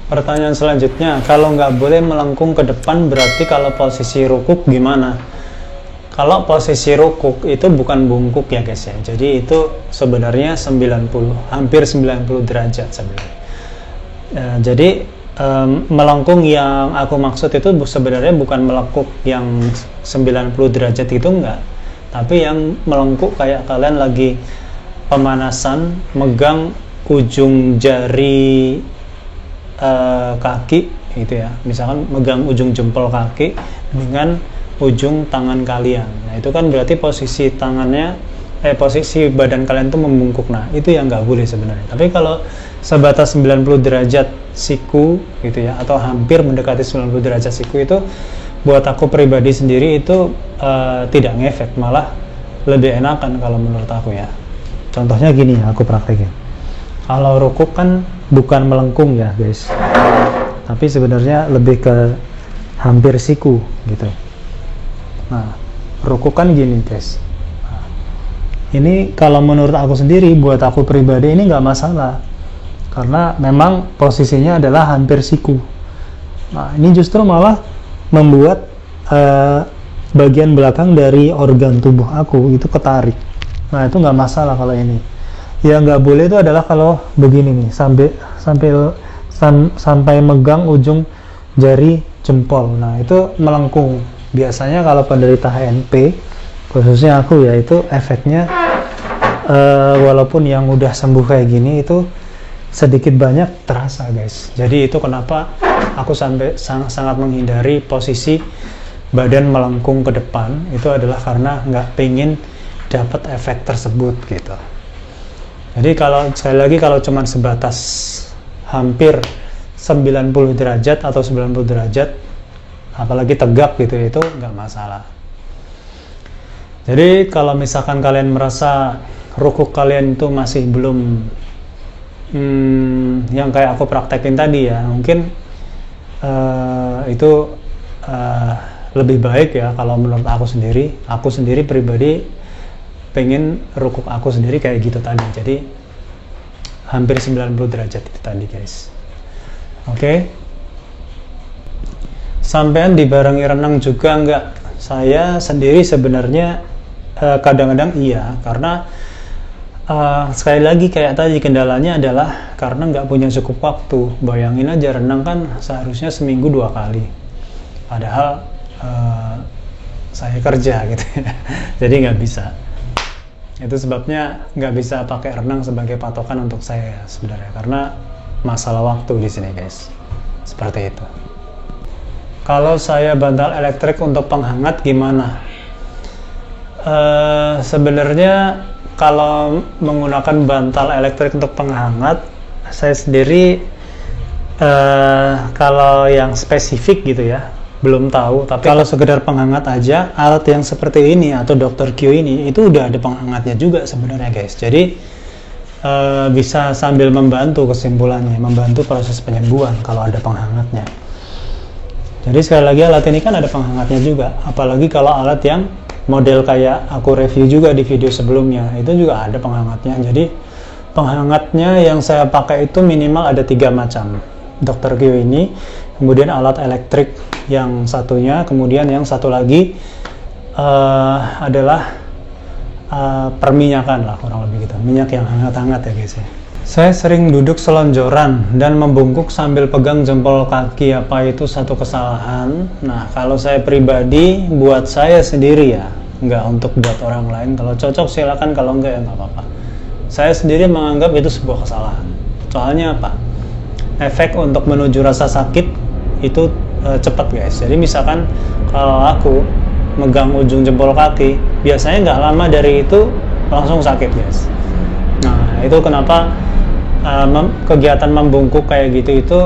Pertanyaan selanjutnya, kalau nggak boleh melengkung ke depan berarti kalau posisi rukuk gimana? Kalau posisi rukuk itu bukan bungkuk ya guys ya. Jadi itu sebenarnya 90, hampir 90 derajat sebenarnya. Jadi melengkung yang aku maksud itu sebenarnya bukan melengkung yang 90 derajat itu enggak. Tapi yang melengkung kayak kalian lagi pemanasan, megang ujung jari kaki gitu ya, misalkan megang ujung jempol kaki dengan ujung tangan kalian. Nah itu kan berarti posisi tangannya posisi badan kalian tuh membungkuk. Nah itu yang nggak boleh sebenarnya. Tapi kalau sebatas 90 derajat siku gitu ya, atau hampir mendekati 90 derajat siku, itu buat aku pribadi sendiri itu tidak ngefek, malah lebih enakan kalau menurut aku ya. Contohnya gini, aku praktekin. Kalau rukuk kan bukan melengkung ya guys, tapi sebenarnya lebih ke hampir siku gitu. Nah, rukuk kan gini guys. Nah, ini kalau menurut aku sendiri, buat aku pribadi ini nggak masalah, karena memang posisinya adalah hampir siku. Nah, ini justru malah membuat bagian belakang dari organ tubuh aku itu ketarik. Nah, itu nggak masalah kalau ini. Yang nggak boleh itu adalah kalau begini nih, sampai megang ujung jari jempol. Nah itu melengkung. Biasanya kalau penderita HNP, khususnya aku ya, itu efeknya walaupun yang udah sembuh kayak gini itu sedikit banyak terasa guys. Jadi itu kenapa aku sangat menghindari posisi badan melengkung ke depan. Itu adalah karena nggak pengen dapat efek tersebut gitu. Jadi kalau sekali lagi, kalau cuma sebatas hampir 90 derajat atau 90 derajat, apalagi tegak gitu, itu nggak masalah. Jadi kalau misalkan kalian merasa rukuk kalian itu masih belum yang kayak aku praktekin tadi ya, mungkin itu lebih baik ya kalau menurut aku sendiri pribadi pengen rukuk aku sendiri kayak gitu tadi, jadi hampir 90 derajat itu tadi guys. Oke. Sampean dibarengi renang juga enggak? Saya sendiri sebenarnya kadang-kadang iya, karena sekali lagi kayak tadi, kendalanya adalah karena nggak punya cukup waktu. Bayangin aja, renang kan seharusnya seminggu 2 kali, padahal saya kerja gitu ya. Jadi nggak bisa. Itu sebabnya nggak bisa pakai renang sebagai patokan untuk saya sebenarnya, karena masalah waktu di sini guys. Seperti itu. Kalau saya bantal elektrik untuk penghangat gimana? Sebenarnya kalau menggunakan bantal elektrik untuk penghangat, saya sendiri kalau yang spesifik gitu ya belum tahu, tapi kalau sekedar penghangat aja, alat yang seperti ini atau Dr. Q ini itu udah ada penghangatnya juga sebenarnya guys. Jadi bisa sambil membantu, kesimpulannya membantu proses penyembuhan kalau ada penghangatnya. Jadi sekali lagi, alat ini kan ada penghangatnya juga, apalagi kalau alat yang model kayak aku review juga di video sebelumnya, itu juga ada penghangatnya. Jadi penghangatnya yang saya pakai itu minimal ada 3 macam. Dr. Q ini, kemudian alat elektrik yang satunya, kemudian yang satu lagi adalah perminyakan lah, kurang lebih gitu, minyak yang hangat-hangat ya guys ya. Saya sering duduk selonjoran dan membungkuk sambil pegang jempol kaki, apa itu satu kesalahan? Nah kalau saya pribadi, buat saya sendiri ya, nggak untuk buat orang lain. Kalau cocok silakan, kalau enggak ya nggak apa-apa. Saya sendiri menganggap itu sebuah kesalahan. Soalnya apa? Efek untuk menuju rasa sakit itu cepat guys. Jadi misalkan kalau aku megang ujung jempol kaki, biasanya nggak lama dari itu langsung sakit guys. Nah itu kenapa kegiatan membungkuk kayak gitu itu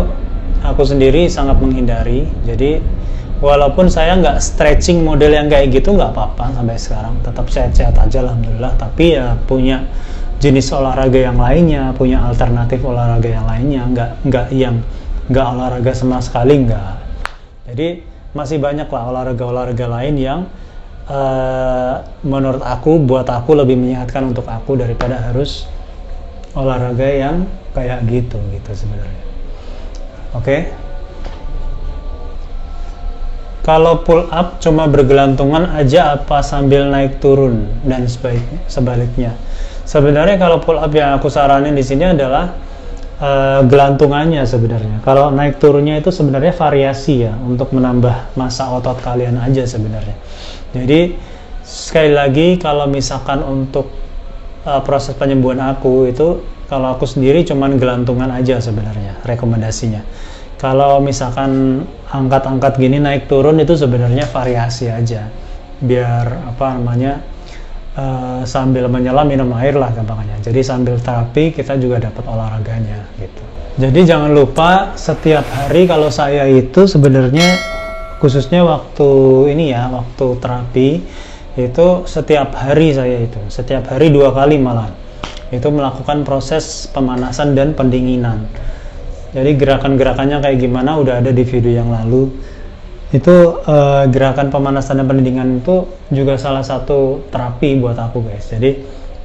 aku sendiri sangat menghindari. Jadi walaupun saya nggak stretching model yang kayak gitu, nggak apa-apa sampai sekarang, tetap sehat-sehat aja alhamdulillah. Tapi ya punya jenis olahraga yang lainnya, punya alternatif olahraga yang lainnya, nggak olahraga sama sekali nggak. Jadi masih banyak lah olahraga lain yang menurut aku, buat aku lebih menyehatkan untuk aku daripada harus olahraga yang kayak gitu sebenarnya. Oke. Kalau pull up cuma bergelantungan aja apa sambil naik turun dan sebaliknya. Sebenarnya kalau pull up yang aku saranin di sini adalah gelantungannya sebenarnya. Kalau naik turunnya itu sebenarnya variasi ya, untuk menambah massa otot kalian aja sebenarnya. Jadi sekali lagi, kalau misalkan untuk proses penyembuhan aku itu, kalau aku sendiri cuman gelantungan aja sebenarnya rekomendasinya. Kalau misalkan angkat-angkat gini naik turun itu sebenarnya variasi aja, biar apa namanya, sambil menyelam minum air lah gampangnya. Jadi sambil terapi kita juga dapat olahraganya gitu. Jadi jangan lupa setiap hari, kalau saya itu sebenarnya khususnya waktu ini ya, waktu terapi itu setiap hari, saya itu setiap hari 2 kali malah itu melakukan proses pemanasan dan pendinginan. Jadi gerakan-gerakannya kayak gimana udah ada di video yang lalu. Itu gerakan pemanasan dan pendinginan itu juga salah satu terapi buat aku guys. Jadi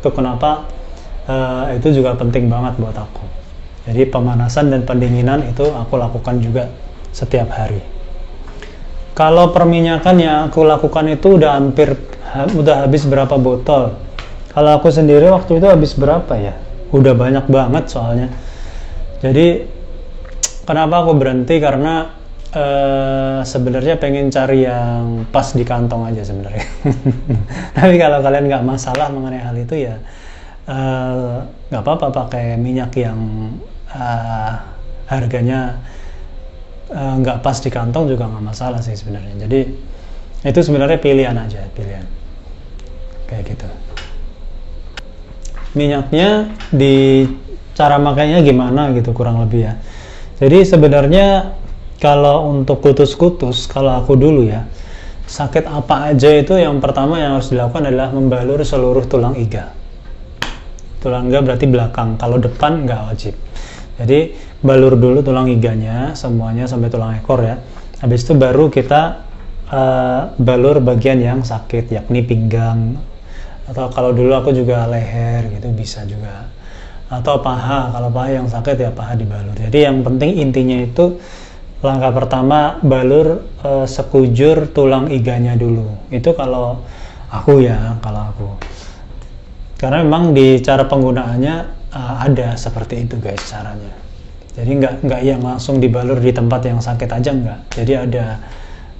itu kenapa itu juga penting banget buat aku. Jadi pemanasan dan pendinginan itu aku lakukan juga setiap hari. Kalau perminyakan yang aku lakukan itu udah habis berapa botol. Kalau aku sendiri waktu itu habis berapa ya? Udah banyak banget soalnya. Jadi kenapa aku berhenti, karena sebenarnya pengen cari yang pas di kantong aja sebenarnya. Tapi kalau kalian nggak masalah mengenai hal itu ya nggak apa-apa pakai minyak yang harganya nggak pas di kantong juga nggak masalah sih sebenarnya. Jadi itu sebenarnya pilihan aja, pilihan kayak gitu. Minyaknya di cara makainya gimana gitu kurang lebih ya. Jadi sebenarnya kalau untuk kutus-kutus, kalau aku dulu ya, sakit apa aja itu yang pertama yang harus dilakukan adalah membalur seluruh tulang iga. Tulang iga berarti belakang, kalau depan nggak wajib. Jadi balur dulu tulang iganya semuanya sampai tulang ekor ya. Habis itu baru kita balur bagian yang sakit, yakni pinggang, atau kalau dulu aku juga leher gitu bisa juga, atau paha. Kalau paha yang sakit ya paha dibalur. Jadi yang penting intinya itu langkah pertama balur sekujur tulang iganya dulu. Itu kalau aku ya, kalau aku. Karena memang di cara penggunaannya ada seperti itu guys caranya. Jadi nggak yang langsung dibalur di tempat yang sakit aja, nggak. Jadi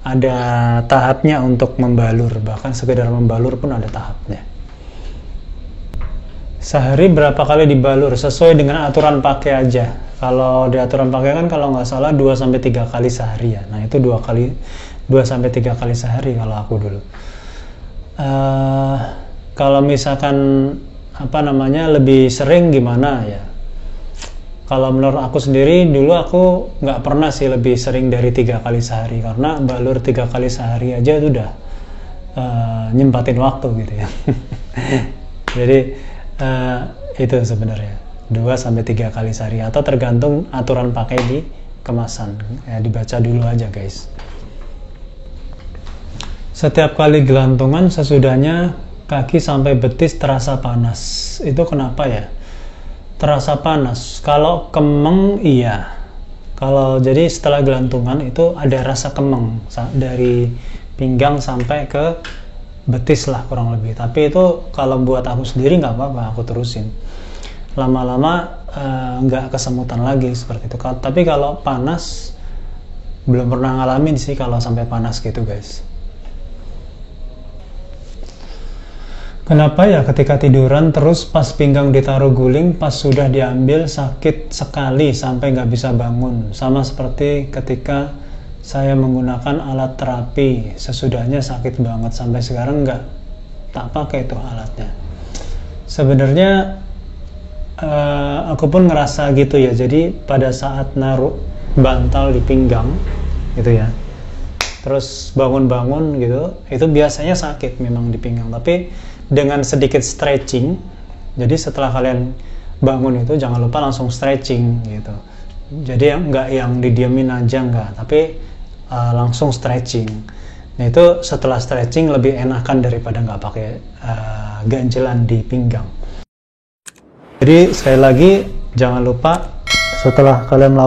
ada tahapnya untuk membalur, bahkan sekedar membalur pun ada tahapnya. Sehari berapa kali dibalur? Sesuai dengan aturan pakai aja. Kalau di aturan pakai kan kalau nggak salah 2-3 kali sehari ya. Nah itu 2-3 kali sehari kalau aku dulu. Kalau misalkan apa namanya lebih sering gimana ya? Kalau menurut aku sendiri dulu aku nggak pernah sih lebih sering dari 3 kali sehari, karena balur 3 kali sehari aja itu udah nyempatin waktu gitu ya. Jadi itu sebenarnya 2-3 kali sehari, atau tergantung aturan pakai di kemasan ya, dibaca dulu aja guys. Setiap kali gelantungan sesudahnya kaki sampai betis terasa panas. Itu kenapa ya terasa panas? Kalau kemeng iya, kalau jadi setelah gelantungan itu ada rasa kemeng dari pinggang sampai ke betis lah kurang lebih. Tapi itu kalau buat aku sendiri nggak apa-apa, aku terusin. Lama-lama nggak kesemutan lagi seperti itu. Tapi kalau panas belum pernah ngalamin sih kalau sampai panas gitu guys. Kenapa ya ketika tiduran terus pas pinggang ditaruh guling, pas sudah diambil sakit sekali sampai nggak bisa bangun. Sama seperti ketika saya menggunakan alat terapi, sesudahnya sakit banget sampai sekarang nggak tak pakai itu alatnya. Sebenarnya aku pun ngerasa gitu ya. Jadi pada saat naruh bantal di pinggang gitu ya, terus bangun-bangun gitu, itu biasanya sakit memang di pinggang. Tapi dengan sedikit stretching, jadi setelah kalian bangun itu jangan lupa langsung stretching gitu. Jadi nggak yang didiamin aja, nggak, tapi langsung stretching. Nah itu setelah stretching lebih enakan daripada nggak pakai ganjelan di pinggang. Jadi sekali lagi jangan lupa setelah kalian melakukan